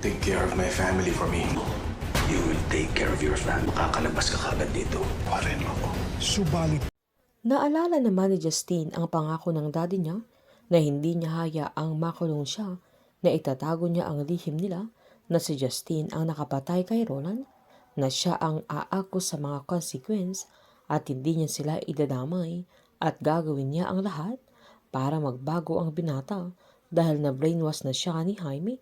Take care of my family for me. You will take care of your family. Makakalabas ka kagad dito. Parin mo ko. Subalit Naalala naman ni Justine ang pangako ng daddy niya na hindi niya hayaang makulong siya, na itatago niya ang lihim nila na si Justine ang nakapatay kay Roland, na siya ang aako sa mga consequence at hindi niya sila idadamay at gagawin niya ang lahat para magbago ang binata dahil na brainwash na siya ni Jaime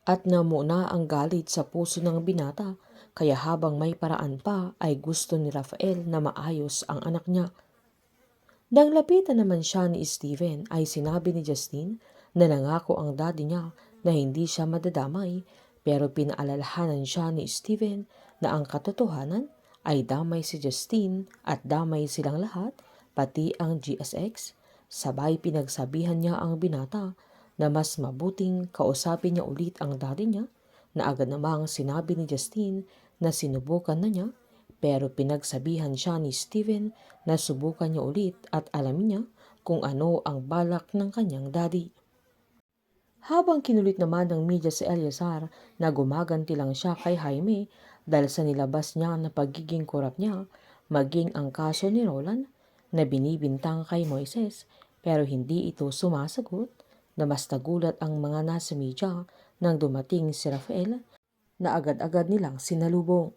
at namuna ang galit sa puso ng binata, kaya habang may paraan pa ay gusto ni Rafael na maayos ang anak niya. Nang lapitan naman siya ni Steven ay sinabi ni Justine na nangako ang daddy niya na hindi siya madadamay, pero pinaalalahanan siya ni Steven na ang katotohanan ay damay si Justine at damay silang lahat, pati ang GSX. Sabay pinagsabihan niya ang binata na mas mabuting kausapin niya ulit ang daddy niya, na agad namang sinabi ni Justine na sinubukan na niya, pero pinagsabihan siya ni Steven na subukan niya ulit at alamin niya kung ano ang balak ng kanyang daddy. Habang kinulit naman ng media si Eleazar na gumaganti lang siya kay Jaime dahil sa nilabas niya na pagiging korap niya, maging ang kaso ni Roland na binibintang kay Moises, pero hindi ito sumasagot, na mas nagulat ang mga nasa media nang dumating si Rafael na agad-agad nilang sinalubong.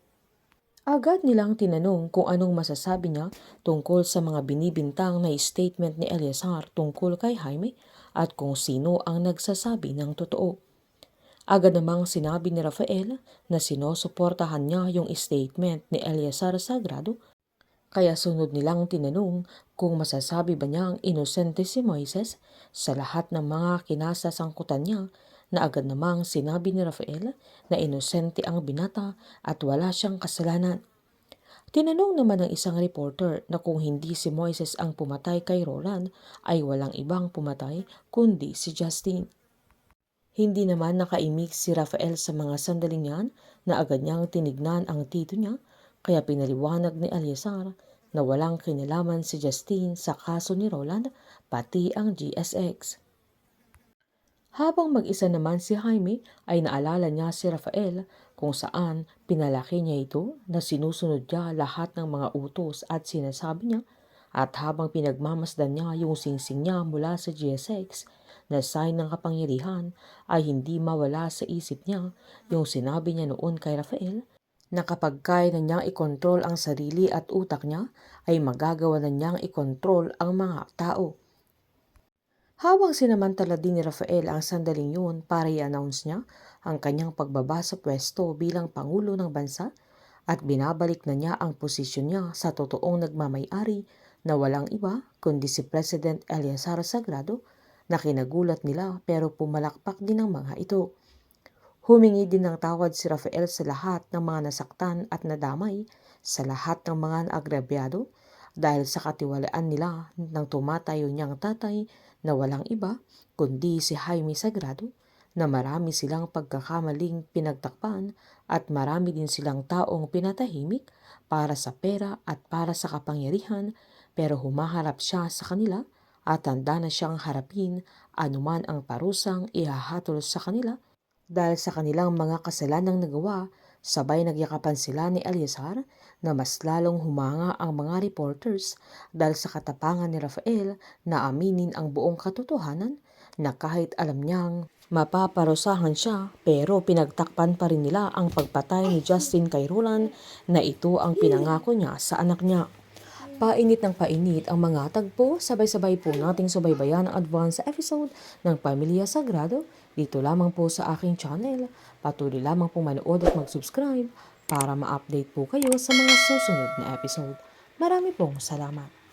Agad nilang tinanong kung anong masasabi niya tungkol sa mga binibintang na statement ni Eleazar tungkol kay Jaime at kung sino ang nagsasabi ng totoo. Agad namang sinabi ni Rafael na sinusuportahan niya yung statement ni Eleazar Sagrado, kaya sunod nilang tinanong kung masasabi ba niyang inosente si Moises sa lahat ng mga kinasasangkutan niya, na agad namang sinabi ni Rafael na inosente ang binata at wala siyang kasalanan. Tinanong naman ng isang reporter na kung hindi si Moises ang pumatay kay Roland ay walang ibang pumatay kundi si Justine. Hindi naman nakaimik si Rafael sa mga sandaling yan, na agad niyang tinignan ang tito niya, kaya pinaliwanag ni Eleazar na walang kinalaman si Justine sa kaso ni Roland, pati ang GSX. Habang mag-isa naman si Jaime ay naalala niya si Rafael kung saan pinalaki niya ito, na sinusunod niya lahat ng mga utos at sinasabi niya, at habang pinagmamasdan niya yung singsing niya mula sa GSX na sign ng kapangyarihan ay hindi mawala sa isip niya yung sinabi niya noon kay Rafael na kapag kaya na niyang ikontrol ang sarili at utak niya ay magagawa na niyang ikontrol ang mga tao. Habang sinamantala din ni Rafael ang sandaling yun para i-announce niya ang kanyang pagbaba sa pwesto bilang Pangulo ng Bansa, at binabalik na niya ang posisyon niya sa totoong nagmamay-ari na walang iba kundi si President Eleazar Sagrado, na kinagulat nila pero pumalakpak din ang mga ito. Humingi din ng tawad si Rafael sa lahat ng mga nasaktan at nadamay, sa lahat ng mga naagrabyado dahil sa katiwalaan nila ng tumatayo niyang tatay na walang iba kundi si Jaime Sagrado, na marami silang pagkakamaling pinagtakpan at marami din silang taong pinatahimik para sa pera at para sa kapangyarihan, pero humaharap siya sa kanila at handa na siyang harapin anuman ang parusang ihahatol sa kanila dahil sa kanilang mga kasalanang nagawa. Sabay nagyakapan sila ni Eleazar na mas lalong humanga ang mga reporters dahil sa katapangan ni Rafael na aminin ang buong katotohanan, na kahit alam niyang mapaparusahan siya, pero pinagtakpan pa rin nila ang pagpatay ni Justine kay Roland, na ito ang pinangako niya sa anak niya. Painit ng painit ang mga tagpo, sabay-sabay po nating subaybayan ang advance episode ng Pamilya Sagrado dito lamang po sa aking channel. Patuloy lamang po manood at mag-subscribe para ma-update po kayo sa mga susunod na episode. Marami pong salamat.